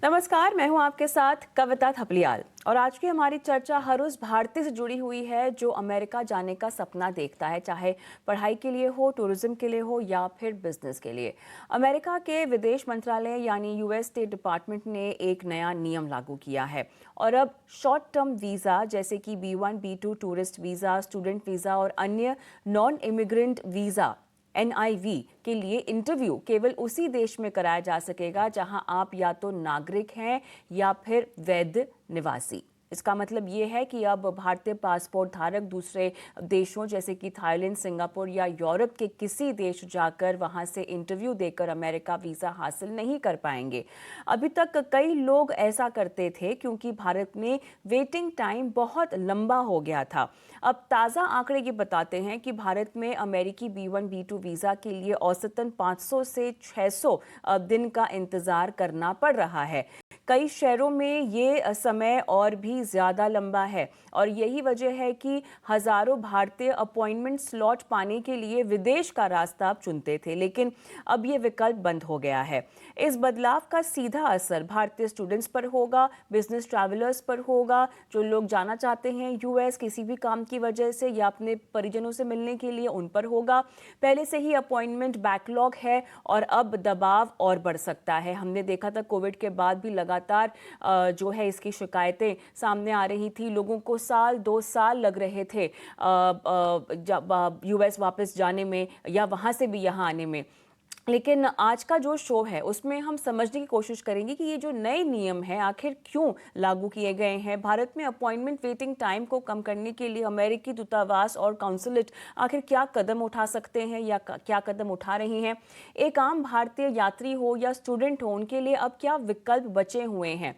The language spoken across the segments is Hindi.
नमस्कार, मैं हूं आपके साथ कविता थपलियाल और आज की हमारी चर्चा हर उस भारतीय से जुड़ी हुई है जो अमेरिका जाने का सपना देखता है, चाहे पढ़ाई के लिए हो, टूरिज्म के लिए हो या फिर बिजनेस के लिए। अमेरिका के विदेश मंत्रालय यानी यूएस स्टेट डिपार्टमेंट ने एक नया नियम लागू किया है और अब शॉर्ट टर्म वीज़ा जैसे कि B1, B2 tourist visa, student visa और अन्य नॉन इमिग्रेंट वीज़ा NIV के लिए इंटरव्यू केवल उसी देश में कराया जा सकेगा जहां आप या तो नागरिक हैं या फिर वैध निवासी। इसका मतलब ये है कि अब भारतीय पासपोर्ट धारक दूसरे देशों जैसे कि थाईलैंड, सिंगापुर या यूरोप के किसी देश जाकर वहां से इंटरव्यू देकर अमेरिका वीज़ा हासिल नहीं कर पाएंगे। अभी तक कई लोग ऐसा करते थे क्योंकि भारत में वेटिंग टाइम बहुत लंबा हो गया था। अब ताज़ा आंकड़े ये बताते हैं कि भारत में अमेरिकी B1, B2 वीज़ा के लिए औसतन 500 से 600 दिन का इंतज़ार करना पड़ रहा है। कई शहरों में ये समय और भी ज़्यादा लंबा है और यही वजह है कि हज़ारों भारतीय अपॉइंटमेंट स्लॉट पाने के लिए विदेश का रास्ता अब चुनते थे, लेकिन अब ये विकल्प बंद हो गया है। इस बदलाव का सीधा असर भारतीय स्टूडेंट्स पर होगा, बिजनेस ट्रैवलर्स पर होगा, जो लोग जाना चाहते हैं यूएस किसी भी काम की वजह से या अपने परिजनों से मिलने के लिए, उन पर होगा। पहले से ही अपॉइंटमेंट बैकलॉग है और अब दबाव और बढ़ सकता है। हमने देखा था कोविड के बाद भी लगातार जो है इसकी शिकायतें सामने आ रही थी। लोगों को साल 2 साल लग रहे थे यूएस वापस जाने में या वहां से भी यहाँ आने में। लेकिन आज का जो शो है उसमें हम समझने की कोशिश करेंगे कि ये जो नए नियम है आखिर क्यों लागू किए गए हैं। भारत में अपॉइंटमेंट वेटिंग टाइम को कम करने के लिए अमेरिकी दूतावास और काउंसलेट आखिर क्या कदम उठा सकते हैं या क्या कदम उठा रही हैं। एक आम भारतीय यात्री हो या स्टूडेंट हो, उनके लिए अब क्या विकल्प बचे हुए हैं।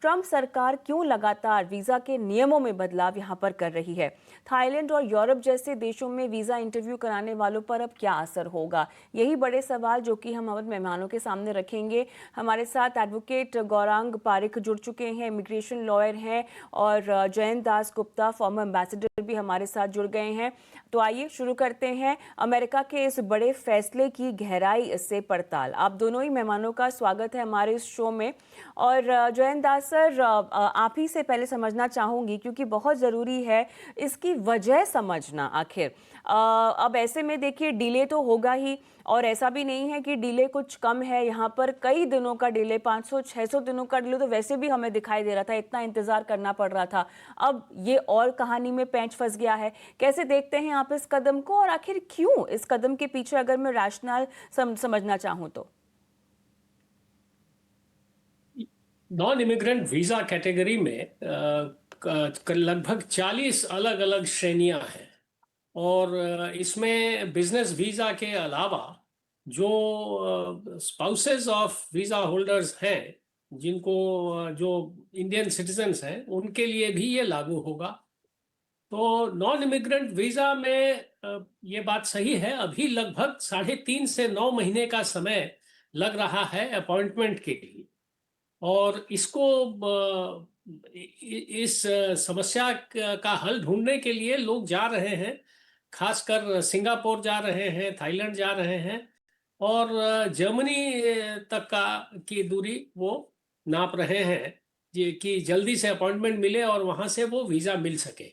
ट्रंप सरकार क्यों लगातार वीजा के नियमों में बदलाव यहां पर कर रही है। थाईलैंड और यूरोप जैसे देशों में वीजा इंटरव्यू कराने वालों पर अब क्या असर होगा, यही बड़े सवाल जो कि हम हमारे मेहमानों के सामने रखेंगे। हमारे साथ एडवोकेट गौरांग पारिक जुड़ चुके हैं, इमिग्रेशन लॉयर हैं, और जयंत दास गुप्ता फॉर्मर एम्बेसडर भी हमारे साथ जुड़ गए हैं। तो आइए शुरू करते हैं अमेरिका के इस बड़े फैसले की गहराई से पड़ताल। आप दोनों ही मेहमानों का स्वागत है हमारे इस शो में। और जयंत दास सर, आप ही से पहले समझना चाहूंगी क्योंकि बहुत ज़रूरी है इसकी वजह समझना। आखिर अब ऐसे में देखिए डिले तो होगा ही, और ऐसा भी नहीं है कि डिले कुछ कम है। यहाँ पर कई दिनों का डिले, 500-600 दिनों का डिले तो वैसे भी हमें दिखाई दे रहा था, इतना इंतजार करना पड़ रहा था। अब ये और कहानी में पैंच फंस गया है। कैसे देखते हैं आप इस कदम को, और आखिर क्यों इस कदम के पीछे अगर मैं रैशनल समझना चाहूँ तो। नॉन इमिग्रेंट वीजा कैटेगरी में लगभग 40 अलग अलग श्रेणियां हैं। और इसमें बिजनेस वीजा के अलावा जो स्पाउसेस ऑफ वीजा होल्डर्स हैं, जिनको जो इंडियन सिटीजन्स हैं, उनके लिए भी ये लागू होगा। तो नॉन इमिग्रेंट वीजा में ये बात सही है, अभी लगभग 3.5 से 9 महीने का समय लग रहा है अपॉइंटमेंट के लिए। और इसको इस समस्या का हल ढूंढने के लिए लोग जा रहे हैं, खासकर सिंगापुर जा रहे हैं, थाईलैंड जा रहे हैं, और जर्मनी तक का की दूरी वो नाप रहे हैं कि जल्दी से अपॉइंटमेंट मिले और वहां से वो वीजा मिल सके।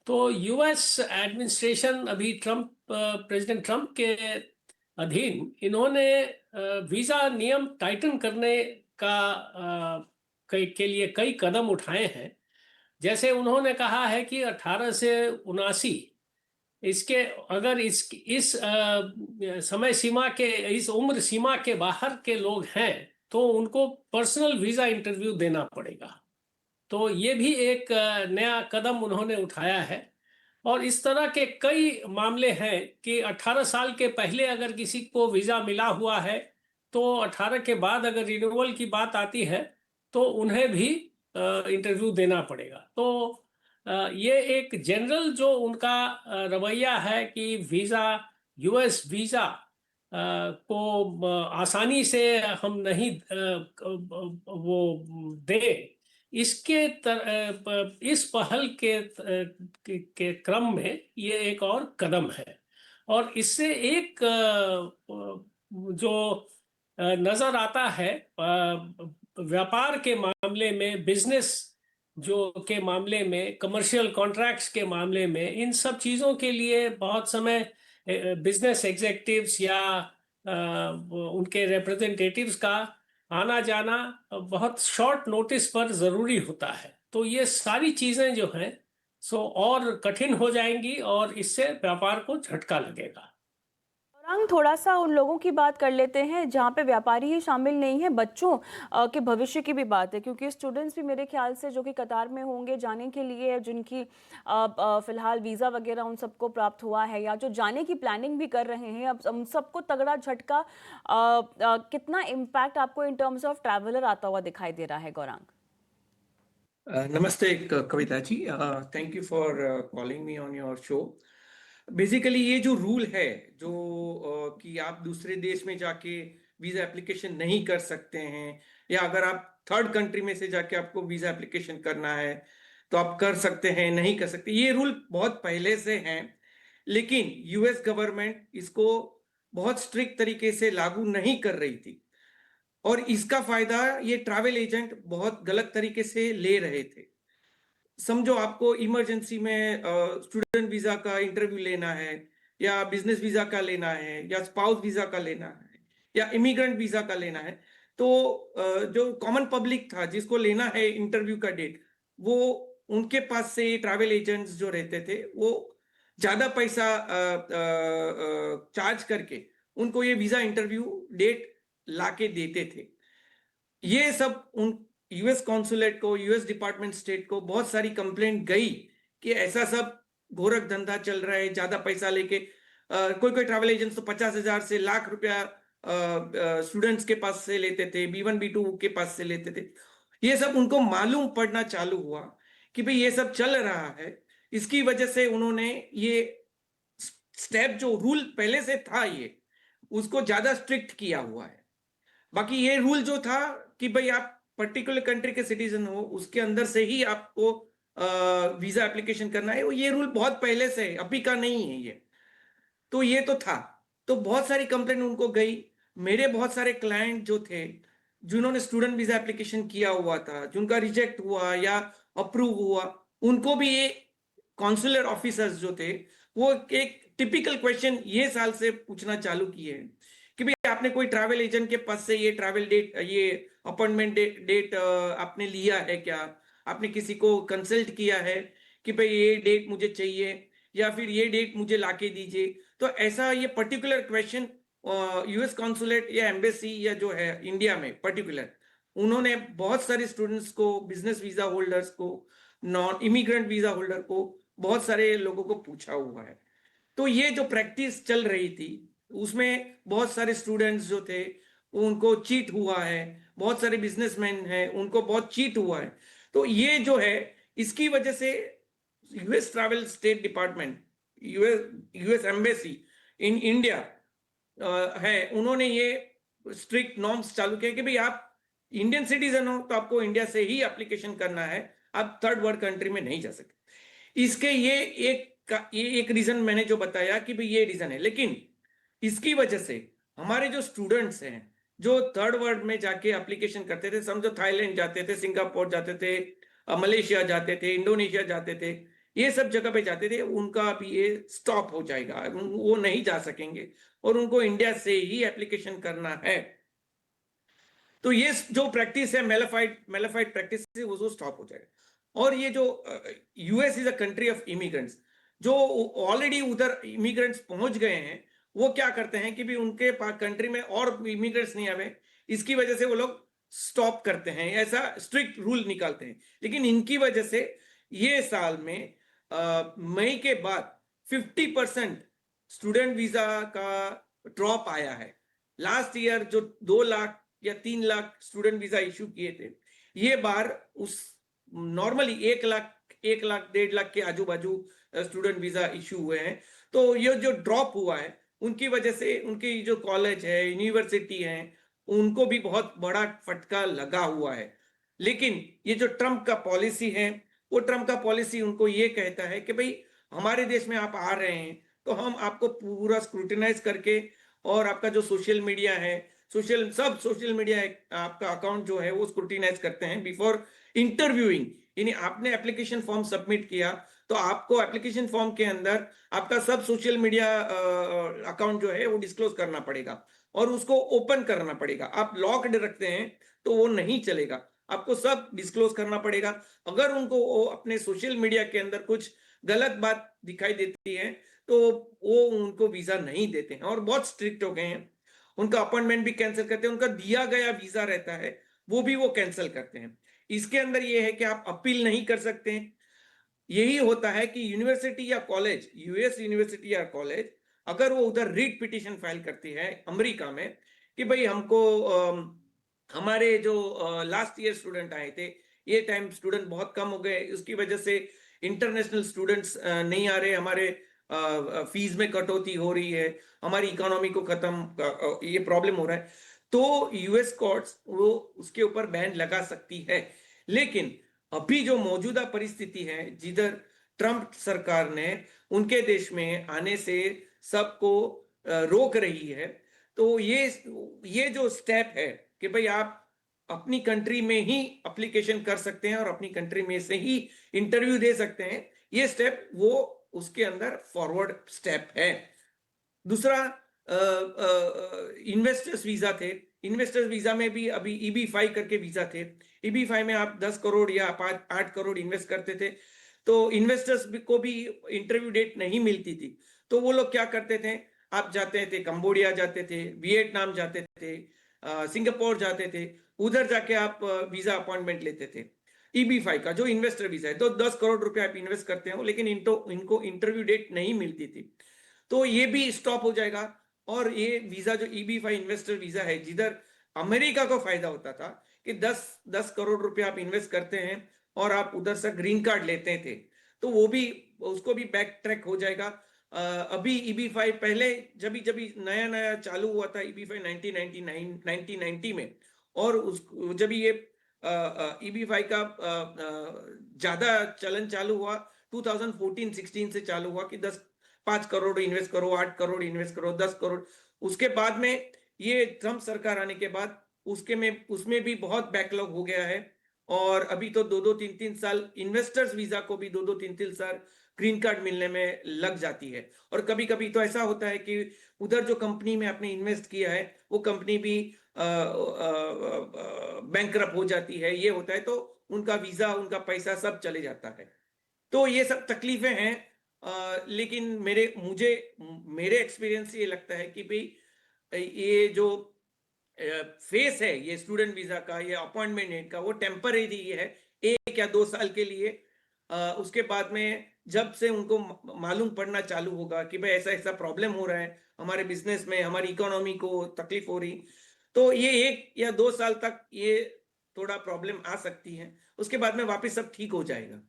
तो यूएस एडमिनिस्ट्रेशन अभी प्रेसिडेंट ट्रम्प के अधीन इन्होंने वीजा नियम टाइटन करने का के लिए कई कदम उठाए हैं। जैसे उन्होंने कहा है कि 18 से 79 इसके अगर इस समय सीमा के, इस उम्र सीमा के बाहर के लोग हैं तो उनको पर्सनल वीजा इंटरव्यू देना पड़ेगा। तो ये भी एक नया कदम उन्होंने उठाया है। और इस तरह के कई मामले हैं कि 18 साल के पहले अगर किसी को वीजा मिला हुआ है तो 18 के बाद अगर रिन्यूअल की बात आती है तो उन्हें भी इंटरव्यू देना पड़ेगा। तो ये एक जनरल जो उनका रवैया है कि वीजा, यूएस वीजा को आसानी से हम नहीं वो दे, इसके इस पहल के क्रम में ये एक और कदम है। और इससे एक जो नजर आता है व्यापार के मामले में, बिजनेस जो के मामले में, कमर्शियल कॉन्ट्रैक्ट्स के मामले में, इन सब चीज़ों के लिए बहुत समय बिजनेस एग्जीक्यूटिव्स या उनके रिप्रेजेंटेटिव्स का आना जाना बहुत शॉर्ट नोटिस पर ज़रूरी होता है। तो ये सारी चीज़ें जो हैं सो और कठिन हो जाएंगी और इससे व्यापार को झटका लगेगा। रंग थोड़ा सा उन लोगों की बात कर लेते हैं जहाँ पे व्यापारी ही शामिल नहीं है, बच्चों के भविष्य की भी बात है, क्योंकि स्टूडेंट्स भी मेरे ख्याल से जो कि कतार में होंगे जाने के लिए, जिनकी फिलहाल वीज़ा वगैरह उन सबको प्राप्त हुआ है या जो जाने की प्लानिंग भी कर रहे हैं, अब उन सबको तगड़ा झटका कितना इम्पैक्ट आपको इन टर्म्स ऑफ ट्रैवलर आता हुआ दिखाई दे रहा है गौरांग? नमस्ते Kavita ji, thank you for calling me on your show. Basically ये जो रूल है जो कि आप दूसरे देश में जाके वीज़ा एप्लीकेशन नहीं कर सकते हैं, या अगर आप थर्ड कंट्री में से जाके आपको वीज़ा एप्लीकेशन करना है तो आप कर सकते हैं, नहीं कर सकते, ये रूल बहुत पहले से हैं। लेकिन यूएस गवर्नमेंट इसको बहुत स्ट्रिक्ट तरीके से लागू नहीं कर रही थी, और इसका फायदा ये ट्रैवल एजेंट बहुत गलत तरीके से ले रहे थे। समझो आपको इमरजेंसी में स्टूडेंट वीजा का इंटरव्यू लेना है, या बिजनेस वीजा का लेना है, या स्पाउस वीजा का लेना है, या इमिग्रेंट वीजा का लेना है, तो जो कॉमन पब्लिक था जिसको लेना है इंटरव्यू का डेट, वो उनके पास से ट्रैवल एजेंट्स जो रहते थे वो ज्यादा पैसा चार्ज करके उनको ये वीजा इंटरव्यू डेट लाके देते थे। ये सब उन यूएस कॉन्सुलेट को, यूएस डिपार्टमेंट स्टेट को बहुत सारी कंप्लेंट गई कि ऐसा सब गोरख धंधा चल रहा है, ज्यादा पैसा लेके कोई कोई ट्रैवल एजेंट्स तो 50,000 से लाख रुपया स्टूडेंट्स के पास से लेते थे, B1 B2 के पास से लेते थे। ये सब उनको मालूम पड़ना चालू हुआ कि भाई ये सब चल रहा है। इसकी वजह से उन्होंने ये स्टेप, जो रूल पहले से था ये, उसको ज्यादा स्ट्रिक्ट किया हुआ है। बाकी ये रूल जो था कि भाई आप पर्टिकुलर कंट्री के सिटीजन हो, उसके अंदर से ही आपको वीजा एप्लीकेशन करना है, ये रूल बहुत पहले से है, अभी का नहीं है ये। तो ये तो था, तो बहुत सारी कंप्लेंट उनको गई। मेरे बहुत सारे क्लाइंट जो थे, जिन्होंने स्टूडेंट वीजा एप्लीकेशन किया हुआ था, जिनका रिजेक्ट हुआ या अप्रूव हुआ, उनको भी ये कॉन्सुलर ऑफिसर्स जो थे वो एक टिपिकल क्वेश्चन ये साल से पूछना चालू किए हैं कि भाई आपने कोई ट्रैवल एजेंट के पास से ये ट्रैवल डेट, ये अपॉइंटमेंट डेट आपने लिया है क्या? आपने किसी को कंसल्ट किया है कि भाई ये डेट मुझे चाहिए, या फिर ये डेट मुझे लाके दीजिए? तो ऐसा ये पर्टिकुलर क्वेश्चन यूएस कॉन्सुलेट या एम्बेसी या जो है इंडिया में पर्टिकुलर, उन्होंने बहुत सारे स्टूडेंट्स को, बिजनेस वीजा होल्डर्स को, नॉन इमिग्रेंट वीजा होल्डर को, बहुत सारे लोगों को पूछा हुआ है। तो ये जो प्रैक्टिस चल रही थी उसमें बहुत सारे स्टूडेंट्स जो थे उनको चीट हुआ है, बहुत सारे बिजनेसमैन हैं उनको बहुत चीट हुआ है। तो ये जो है, इसकी वजह से US travel state department, US embassy in India है, उन्होंने ये स्ट्रिक्ट नॉर्म्स चालू किए कि भाई आप इंडियन सिटीजन हो तो आपको इंडिया से ही एप्लीकेशन करना है, आप थर्ड वर्ल्ड कंट्री में नहीं जा सकते। इसके ये एक रीजन मैंने जो बताया कि भाई ये रीजन है। लेकिन इसकी वजह से हमारे जो स्टूडेंट्स हैं जो थर्ड वर्ल्ड में जाके एप्लीकेशन करते थे, समझो थाईलैंड जाते थे, सिंगापुर जाते थे, मलेशिया जाते थे, इंडोनेशिया जाते थे, ये सब जगह पे जाते थे, उनका भी ये स्टॉप हो जाएगा, वो नहीं जा सकेंगे और उनको इंडिया से ही एप्लीकेशन करना है। तो ये जो प्रैक्टिस है, मेलाफाइड प्रैक्टिस, वो स्टॉप हो जाएगा। और ये जो US is a country of immigrants, जो ऑलरेडी उधर इमिग्रेंट्स पहुंच गए हैं, वो क्या करते हैं कि भी उनके कंट्री में और इमिग्रेंट्स नहीं आवे, इसकी वजह से वो लोग स्टॉप करते हैं, ऐसा स्ट्रिक्ट रूल निकालते हैं। लेकिन इनकी वजह से ये साल में मई के बाद 50% स्टूडेंट वीजा का ड्रॉप आया है। लास्ट ईयर जो 2 लाख या 3 लाख स्टूडेंट वीजा इशू किए थे, ये बार उस नॉर्मली 1 लाख 1.5 लाख के आजू बाजू स्टूडेंट वीजा इशू हुए हैं। तो ये जो ड्रॉप हुआ है, उनकी वजह से उनकी जो कॉलेज है, यूनिवर्सिटी है, उनको भी बहुत बड़ा फटका लगा हुआ है। लेकिन ये जो ट्रम्प का पॉलिसी है, वो ट्रम्प का पॉलिसी उनको ये कहता है कि भाई हमारे देश में आप आ रहे हैं तो हम आपको पूरा स्क्रूटिनाइज करके, और आपका जो सोशल मीडिया है, सब सोशल मीडिया आपका अकाउंट जो है वो स्क्रूटिनाइज करते हैं बिफोर इंटरव्यूइंग। यानी आपने एप्लीकेशन फॉर्म सबमिट किया तो आपको एप्लीकेशन फॉर्म के अंदर आपका सब सोशल मीडिया अकाउंट जो है वो डिस्क्लोज करना पड़ेगा और उसको ओपन करना पड़ेगा। आप लॉक्ड रखते हैं तो वो नहीं चलेगा, आपको सब डिस्क्लोज करना पड़ेगा। अगर उनको वो अपने सोशल मीडिया के अंदर कुछ गलत बात दिखाई देती है तो वो उनको वीजा नहीं देते हैं और बहुत स्ट्रिक्ट हो गए हैं। उनका अपॉइंटमेंट भी कैंसिल करते हैं, उनका दिया गया वीजा रहता है वो भी वो कैंसिल करते हैं। इसके अंदर ये है कि आप अपील नहीं कर सकते हैं। यही होता है कि यूनिवर्सिटी या कॉलेज, यूएस यूनिवर्सिटी या कॉलेज, अगर वो उधर रिट पिटीशन फाइल करती है अमेरिका में कि भाई हमको हमारे जो लास्ट ईयर स्टूडेंट आए थे, ये टाइम स्टूडेंट बहुत कम हो गए, उसकी वजह से इंटरनेशनल स्टूडेंट्स नहीं आ रहे, हमारे फीस में कटौती हो रही है, हमारी इकोनॉमी को खत्म ये प्रॉब्लम हो रहा है, तो यूएस कोर्ट्स वो उसके ऊपर बैन लगा सकती है। लेकिन अभी जो मौजूदा परिस्थिति है जिधर ट्रंप सरकार ने उनके देश में आने से सबको रोक रही है, तो ये जो स्टेप है कि भाई आप अपनी कंट्री में ही एप्लीकेशन कर सकते हैं और अपनी कंट्री में से ही इंटरव्यू दे सकते हैं, ये स्टेप वो उसके अंदर फॉरवर्ड स्टेप है। दूसरा इन्वेस्टर्स वीजा थे। इन्वेस्टर्स वीजा में भी अभी EB-5 करके वीजा थे। EB-5 में आप 10 करोड़ या 8 करोड़ इन्वेस्ट करते थे तो इन्वेस्टर्स को भी इंटरव्यू डेट नहीं मिलती थी, तो वो लोग क्या करते थे, आप जाते थे कंबोडिया जाते थे, वियतनाम जाते थे, सिंगापुर जाते थे, उधर जाके आप वीजा अपॉइंटमेंट लेते थे। EB-5 का जो इन्वेस्टर वीजा है तो 10 करोड़ रुपए आप इन्वेस्ट करते हो लेकिन इनको इंटरव्यू डेट नहीं मिलती थी, तो ये भी स्टॉप हो जाएगा। और ये वीजा जो EB-5 इन्वेस्टर वीजा है जिधर अमेरिका को फायदा होता था कि 10 करोड़ रुपए आप इन्वेस्ट करते हैं और आप उधर से ग्रीन कार्ड लेते थे, तो वो भी उसको भी बैक ट्रैक हो जाएगा। अभी EB-5 पहले जब नया नया चालू हुआ था EB-5 1990 में, और जब ये EB-5 का ज्यादा चलन चालू हुआ 2014-16 से चालू हुआ कि 5 करोड़ इन्वेस्ट करो, 8 करोड़ इन्वेस्ट करो, 10 करोड़। उसके बाद में ये ट्रंप सरकार आने के बाद उसमें भी बहुत बैकलॉग हो गया है और अभी तो 2-3 साल इन्वेस्टर्स वीजा को भी 2-3 साल ग्रीन कार्ड मिलने में लग जाती है। और कभी कभी तो ऐसा होता है कि उधर जो कंपनी में आपने इन्वेस्ट किया है वो कंपनी भी बैंकरप्ट हो जाती है, ये होता है, तो उनका वीजा, उनका पैसा सब चले जाता है। तो ये सब तकलीफें हैं। लेकिन मेरे एक्सपीरियंस से ये लगता है कि भाई ये जो फेस है ये स्टूडेंट वीजा का, ये अपॉइंटमेंट डेट का, वो टेम्परेरी है 1 या 2 साल के लिए। उसके बाद में जब से उनको मालूम पड़ना चालू होगा कि भाई ऐसा ऐसा प्रॉब्लम हो रहा है हमारे बिजनेस में, हमारी इकोनॉमी को तकलीफ हो रही, तो ये 1 या 2 साल तक ये थोड़ा प्रॉब्लम आ सकती है, उसके बाद में वापस सब ठीक हो जाएगा।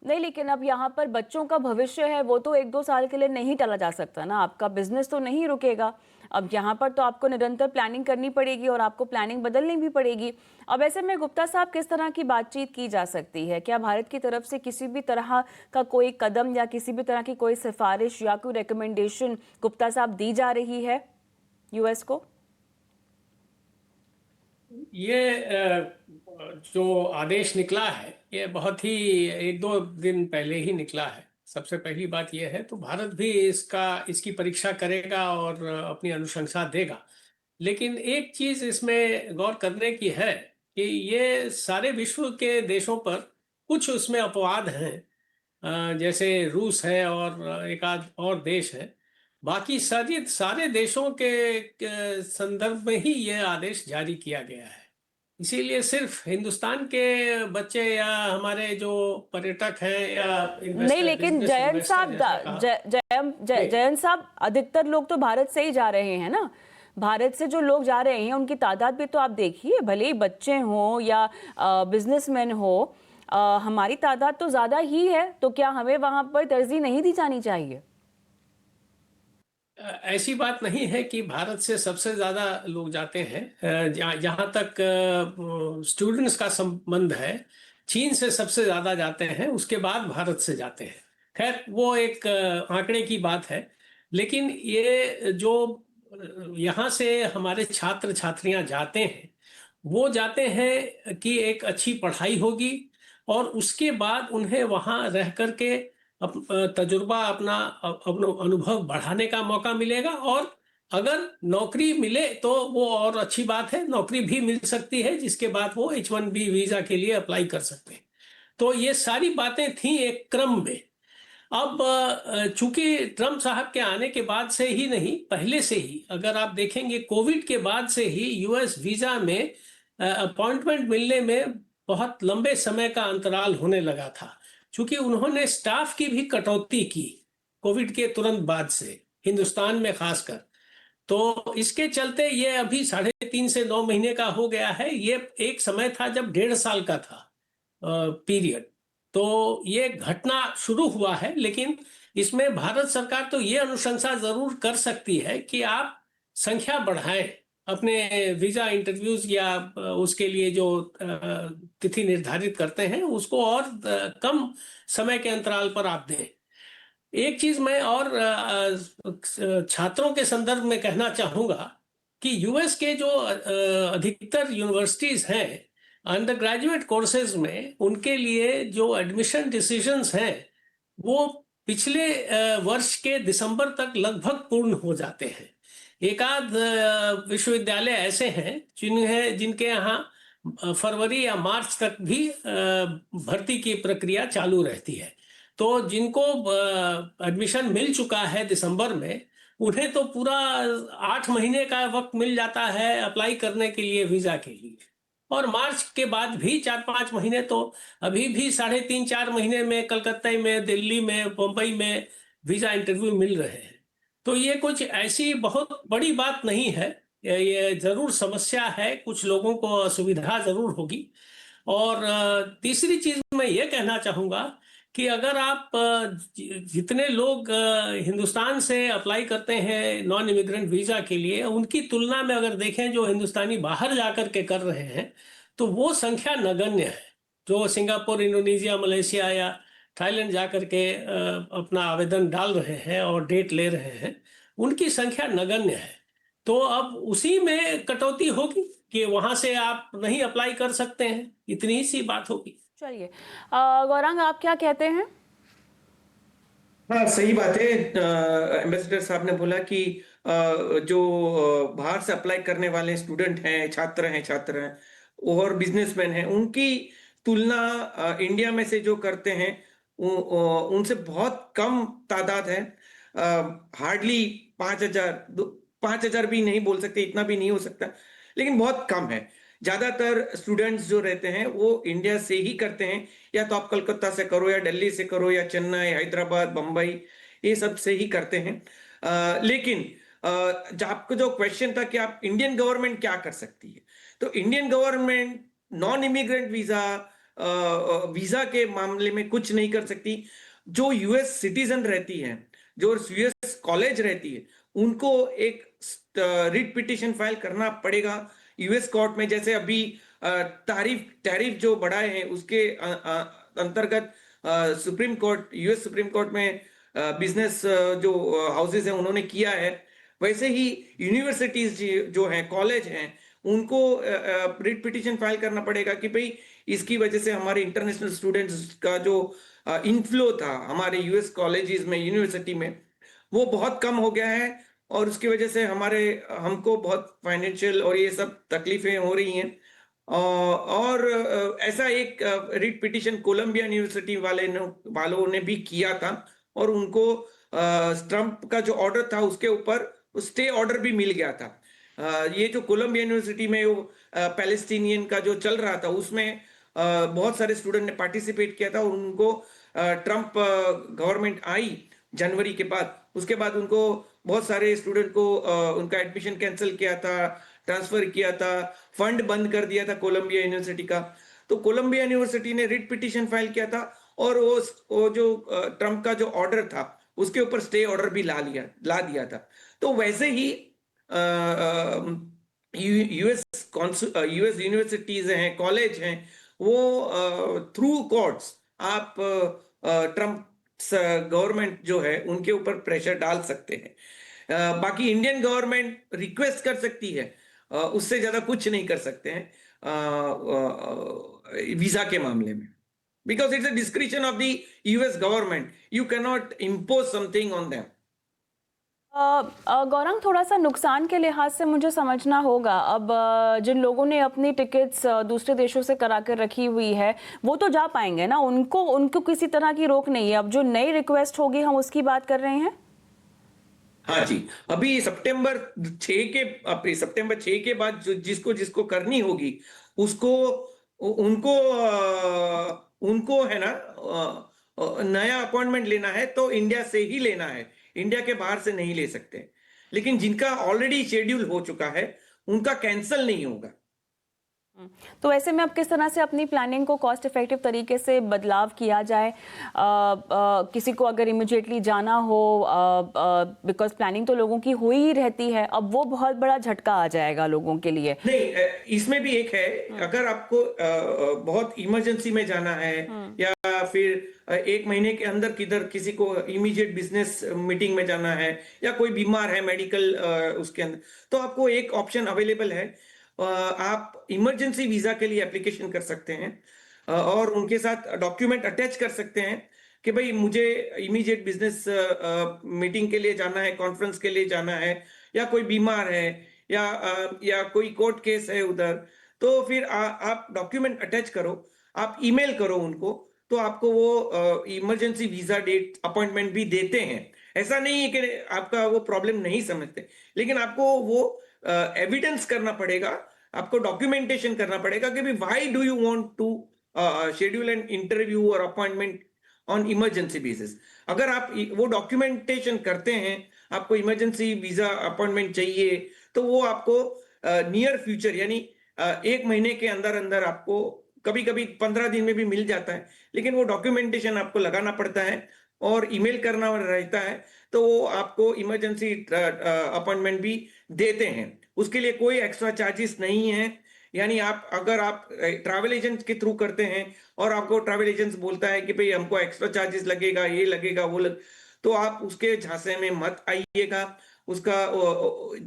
नहीं, लेकिन अब यहाँ पर बच्चों का भविष्य है, वो तो 1-2 साल के लिए नहीं टाला जा सकता ना, आपका बिजनेस तो नहीं रुकेगा। अब यहाँ पर तो आपको निरंतर प्लानिंग करनी पड़ेगी और आपको प्लानिंग बदलनी भी पड़ेगी। अब ऐसे में गुप्ता साहब, किस तरह की बातचीत की जा सकती है? क्या भारत की तरफ से किसी भी तरह का कोई कदम या किसी भी तरह की कोई सिफारिश या कोई रिकमेंडेशन गुप्ता साहब दी जा रही है यूएस को? ये जो आदेश निकला है ये बहुत ही 1-2 दिन पहले ही निकला है। सबसे पहली बात यह है, तो भारत भी इसकी परीक्षा करेगा और अपनी अनुशंसा देगा। लेकिन एक चीज इसमें गौर करने की है कि ये सारे विश्व के देशों पर कुछ उसमें अपवाद हैं, जैसे रूस है और एक आध और देश है। बाकी सारे देशों के संदर्भ में ही ये आदेश जारी किया गया है। इसीलिए सिर्फ हिंदुस्तान के बच्चे या हमारे जो पर्यटक हैं या नहीं, लेकिन जयंत साहब, जयंत साहब, अधिकतर लोग तो भारत से ही जा रहे हैं ना। भारत से जो लोग जा रहे हैं उनकी तादाद भी तो आप देखिए, भले ही बच्चे हों या बिजनेसमैन हो, हमारी तादाद तो ज्यादा ही है, तो क्या हमें वहां पर तरजीह नहीं दी जानी चाहिए? ऐसी बात नहीं है कि भारत से सबसे ज्यादा लोग जाते हैं। जहाँ तक स्टूडेंट्स का संबंध है, चीन से सबसे ज्यादा जाते हैं, उसके बाद भारत से जाते हैं। खैर वो एक आंकड़े की बात है। लेकिन ये जो यहाँ से हमारे छात्र छात्रियां जाते हैं, वो जाते हैं कि एक अच्छी पढ़ाई होगी और उसके बाद उन्हें वहाँ रह करके तजुर्बा अपना अनुभव बढ़ाने का मौका मिलेगा। और अगर नौकरी मिले तो वो और अच्छी बात है, नौकरी भी मिल सकती है जिसके बाद वो H1B वीजा के लिए अप्लाई कर सकते हैं। तो ये सारी बातें थी एक क्रम में। अब चूंकि ट्रम्प साहब के आने के बाद से ही नहीं, पहले से ही अगर आप देखेंगे कोविड के बाद से ही यूएस वीजा में अपॉइंटमेंट मिलने में बहुत लंबे समय का अंतराल होने लगा था, क्योंकि उन्होंने स्टाफ की भी कटौती की कोविड के तुरंत बाद से, हिंदुस्तान में खासकर। तो इसके चलते ये अभी 3.5 से 9 महीने का हो गया है। ये एक समय था जब 1.5 साल का था पीरियड। तो ये घटना शुरू हुआ है, लेकिन इसमें भारत सरकार तो ये अनुशंसा जरूर कर सकती है कि आप संख्या बढ़ाएं अपने वीजा इंटरव्यूज या उसके लिए जो तिथि निर्धारित करते हैं उसको, और कम समय के अंतराल पर आप दें। एक चीज मैं और छात्रों के संदर्भ में कहना चाहूंगा कि यूएस के जो अधिकतर यूनिवर्सिटीज हैं अंडर ग्रेजुएट कोर्सेज में, उनके लिए जो एडमिशन डिसीजंस हैं वो पिछले वर्ष के दिसंबर तक लगभग पूर्ण हो जाते हैं। एक आध विश्वविद्यालय ऐसे हैं जिनके यहाँ फरवरी या मार्च तक भी भर्ती की प्रक्रिया चालू रहती है। तो जिनको एडमिशन मिल चुका है दिसंबर में, उन्हें तो पूरा 8 महीने का वक्त मिल जाता है अप्लाई करने के लिए वीजा के लिए। और मार्च के बाद भी 4-5 महीने, तो अभी भी 3.5-4 महीने में कलकत्ता में, दिल्ली में, मुंबई में वीजा इंटरव्यू मिल रहे हैं। तो ये कुछ ऐसी बहुत बड़ी बात नहीं है, ये जरूर समस्या है, कुछ लोगों को असुविधा जरूर होगी। और तीसरी चीज मैं ये कहना चाहूंगा कि अगर आप जितने लोग हिंदुस्तान से अप्लाई करते हैं नॉन इमिग्रेंट वीजा के लिए, उनकी तुलना में अगर देखें जो हिंदुस्तानी बाहर जाकर के कर रहे हैं, तो वो संख्या नगण्य है। जो सिंगापुर, इंडोनेशिया, मलेशिया या थाईलैंड जाकर के अपना आवेदन डाल रहे हैं और डेट ले रहे हैं, उनकी संख्या नगण्य है। तो अब उसी में कटौती होगी कि वहां से आप नहीं अप्लाई कर सकते हैं, इतनी ही सी बात होगी। चलिए गौरांग, आप क्या कहते हैं? हाँ, सही बात है। एम्बेसडर साहब ने बोला कि जो बाहर से अप्लाई करने वाले स्टूडेंट हैं, छात्र हैं और बिजनेसमैन हैं, उनकी तुलना इंडिया में से जो करते हैं उनसे बहुत कम तादाद है। हार्डली 5,000 भी नहीं बोल सकते, इतना भी नहीं हो सकता, लेकिन बहुत कम है। ज्यादातर स्टूडेंट्स जो रहते हैं वो इंडिया से ही करते हैं, या तो आप कलकत्ता से करो या दिल्ली से करो या चेन्नई, हैदराबाद, बंबई, ये सब से ही करते हैं। लेकिन जो आपको जो क्वेश्चन था कि आप इंडियन गवर्नमेंट क्या कर सकती है, तो Indian government non immigrant visa के मामले में कुछ नहीं कर सकती। जो यूएस सिटीजन रहती है, जो यूएस कॉलेज रहती है, उनको एक रिट पिटिशन फाइल करना पड़ेगा यूएस कोर्ट में। जैसे अभी टैरिफ जो बढ़ाए हैं उसके अंतर्गत यूएस सुप्रीम कोर्ट में बिजनेस जो हाउसेज हैं उन्होंने किया है, वैसे ही यूनिवर्सिटीज जो हैं, कॉलेज हैं, उनको रिट पिटिशन फाइल करना पड़ेगा कि भाई इसकी वजह से हमारे इंटरनेशनल स्टूडेंट्स का जो इनफ्लो था हमारे यूएस कॉलेजेस में, यूनिवर्सिटी में, वो बहुत कम हो गया है और उसकी वजह से हमको बहुत फाइनेंशियल और ये सब तकलीफें हो रही हैं। और ऐसा एक रिट पिटिशन कोलंबिया यूनिवर्सिटी वालों ने भी किया था और उनको ट्रम्प का जो ऑर्डर था उसके ऊपर स्टे ऑर्डर भी मिल गया था। ये जो कोलंबिया यूनिवर्सिटी में वो पैलेस्टीनियन का जो चल रहा था उसमें बहुत सारे स्टूडेंट ने पार्टिसिपेट किया था और उनको ट्रम्प गवर्नमेंट आई जनवरी के बाद, उसके बाद उनको बहुत सारे स्टूडेंट को उनका एडमिशन कैंसिल किया था, ट्रांसफर किया था, फंड बंद कर दिया था कोलंबिया यूनिवर्सिटी का। तो कोलंबिया यूनिवर्सिटी ने रिट पिटिशन फाइल किया था और वो जो ट्रम्प का जो ऑर्डर था उसके ऊपर स्टे ऑर्डर भी ला दिया था। तो वैसे ही यूएस यूनिवर्सिटीज हैं, कॉलेज हैं, वो थ्रू कोर्ट्स आप ट्रम्प गवर्नमेंट जो है उनके ऊपर प्रेशर डाल सकते हैं। बाकी इंडियन गवर्नमेंट रिक्वेस्ट कर सकती है, उससे ज्यादा कुछ नहीं कर सकते हैं वीजा के मामले में, because it's a description of the US government, you can not impose something on them. Gaurang, थोड़ा सा नुकसान के लिहाज से मुझे समझना होगा। अब जिन लोगों ने अपनी टिकट्स दूसरे देशों से करा कर रखी हुई है वो तो जा पाएंगे ना, उनको किसी तरह की रोक नहीं है। अब जो नई रिक्वेस्ट होगी हम उसकी बात कर रहे हैं। हाँ जी, अभी सितंबर 6 के बाद जिसको जिसको करनी होगी उसको उनको उनको है ना नया अपॉइंटमेंट लेना है तो इंडिया से ही लेना है, इंडिया के बाहर से नहीं ले सकते। लेकिन जिनका ऑलरेडी शेड्यूल हो चुका है उनका कैंसिल नहीं होगा। तो ऐसे में अब किस तरह से अपनी प्लानिंग को कॉस्ट इफेक्टिव तरीके से बदलाव किया जाए? किसी को अगर इमिडिएटली जाना हो, बिकॉज प्लानिंग तो लोगों की हो ही रहती है, अब वो बहुत बड़ा झटका आ जाएगा लोगों के लिए। नहीं, इसमें भी एक है, अगर आपको बहुत इमरजेंसी में जाना है या फिर 1 महीने के अंदर किधर किसी को इमीडिएट बिजनेस मीटिंग में जाना है या कोई बीमार है मेडिकल उसके अंदर, तो आपको एक ऑप्शन अवेलेबल है। आप इमरजेंसी वीजा के लिए एप्लीकेशन कर सकते हैं और उनके साथ डॉक्यूमेंट अटैच कर सकते हैं कि भाई मुझे इमीडिएट बिजनेस मीटिंग के लिए जाना है, कॉन्फ्रेंस के लिए जाना है, या कोई बीमार है या कोई कोर्ट केस है उधर, तो फिर आप डॉक्यूमेंट अटैच करो, आप ईमेल करो उनको, तो आपको वो इमरजेंसी वीजा डेट अपॉइंटमेंट भी देते हैं। ऐसा नहीं है कि आपका वो प्रॉब्लम नहीं समझते, लेकिन आपको वो एविडेंस करना पड़ेगा, आपको डॉक्यूमेंटेशन करना पड़ेगा कि why do you want to schedule an interview और अपॉइंटमेंट ऑन इमरजेंसी बेसिस। अगर आप वो डॉक्यूमेंटेशन करते हैं, आपको इमरजेंसी वीजा अपॉइंटमेंट चाहिए, तो वो आपको नियर फ्यूचर यानी 1 महीने के अंदर अंदर आपको, कभी कभी 15 दिन में भी मिल जाता है, लेकिन वो डॉक्यूमेंटेशन आपको लगाना पड़ता है और ईमेल करना रहता है, तो वो आपको इमरजेंसी अपॉइंटमेंट भी देते हैं। उसके लिए कोई एक्स्ट्रा चार्जेस नहीं है। यानी अगर आप ट्रैवल एजेंट के थ्रू करते हैं और आपको ट्रैवल एजेंट बोलता है कि भाई हमको एक्स्ट्रा चार्जेस लगेगा, ये लगेगा, वो तो आप उसके झांसे में मत आइएगा। उसका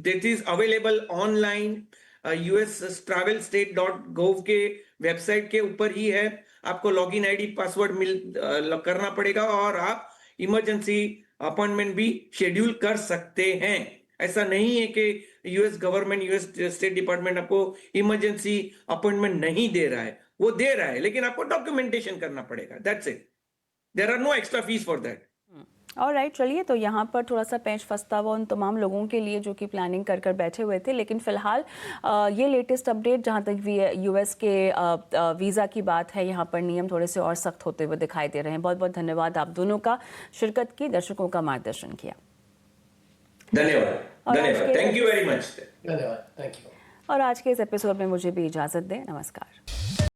this is available online, US travelstate.gov के वेबसाइट के ऊपर ही है। आपको लॉगिन आईडी पासवर्ड करना पड़ेगा और आप इमरजेंसी अपॉइंटमेंट भी शेड्यूल कर सकते हैं। ऐसा नहीं है कि US government, US state department आपको इमरजेंसी अपॉइंटमेंट नहीं दे रहा है, वो दे रहा है, लेकिन आपको डॉक्यूमेंटेशन करना पड़ेगा, that's it. There are no extra fees for that. Alright, चलिए, तो यहाँ पर थोड़ा सा पेंच फंसता हुआ उन तमाम लोगों के लिए जो कि प्लानिंग कर कर बैठे हुए थे। लेकिन फिलहाल ये लेटेस्ट अपडेट, जहाँ तक यूएस के वीज़ा की बात है, यहाँ पर नियम थोड़े से और सख्त होते हुए दिखाई दे रहे हैं। बहुत बहुत धन्यवाद आप दोनों का शिरकत की, दर्शकों का मार्गदर्शन किया। धन्यवाद, धन्यवाद, थैंक यू वेरी मच। धन्यवाद, थैंक यू। और आज के इस एपिसोड में मुझे भी इजाज़त दें। नमस्कार।